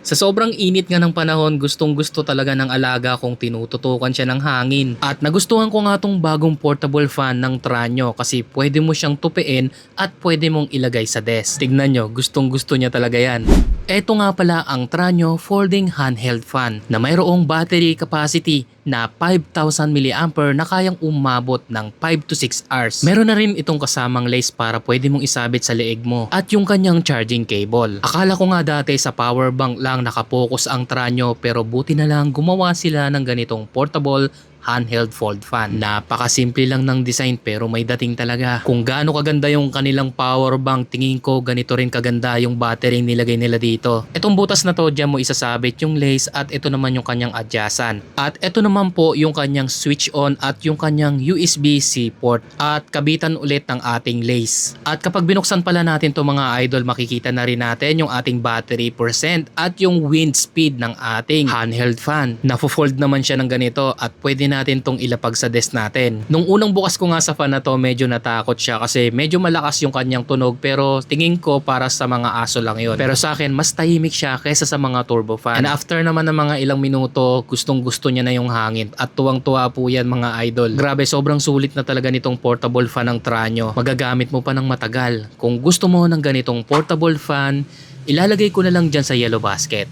Sa sobrang init nga ng panahon, gustong gusto talaga ng alaga kung tinututukan siya ng hangin. At nagustuhan ko nga tong bagong portable fan ng Tranyo kasi pwede mo siyang tupiin at pwede mong ilagay sa desk. Tignan nyo, gustong gusto niya talaga yan. Ito nga pala ang Tranyo Folding Handheld Fan na mayroong battery capacity na 5,000 mAh na kayang umabot ng 5 to 6 hours. Meron na rin itong kasamang lace para pwede mong isabit sa leeg mo at yung kanyang charging cable. Akala ko nga dati sa power bank lang nakapokus ang Tranyo pero buti na lang gumawa sila ng ganitong portable handheld fold fan. Napakasimple lang ng design pero may dating talaga. Kung gaano kaganda yung kanilang power bank, tingin ko ganito rin kaganda yung battery nilagay nila dito. Itong butas na to, dyan mo isasabit yung lace at ito naman yung kanyang adyasan. At ito naman po yung kanyang switch on at yung kanyang USB-C port at kabitan ulit ng ating lace. At kapag binuksan pala natin to mga idol, makikita na rin natin yung ating battery percent at yung wind speed ng ating handheld fan. Nafo-fold naman siya ng ganito at pwede natin tong ilapag sa desk natin. Nung unang bukas ko nga sa fan na to, medyo natakot siya kasi medyo malakas yung kanyang tunog pero tingin ko para sa mga aso lang yon. Pero sa akin, mas tahimik siya kaysa sa mga turbo fan. And after naman ng mga ilang minuto, gustong gusto niya na yung hangin at tuwang-tuwa po yan mga idol. Grabe, sobrang sulit na talaga nitong portable fan ng Tranyo. Magagamit mo pa ng matagal. Kung gusto mo ng ganitong portable fan, ilalagay ko na lang dyan sa yellow basket.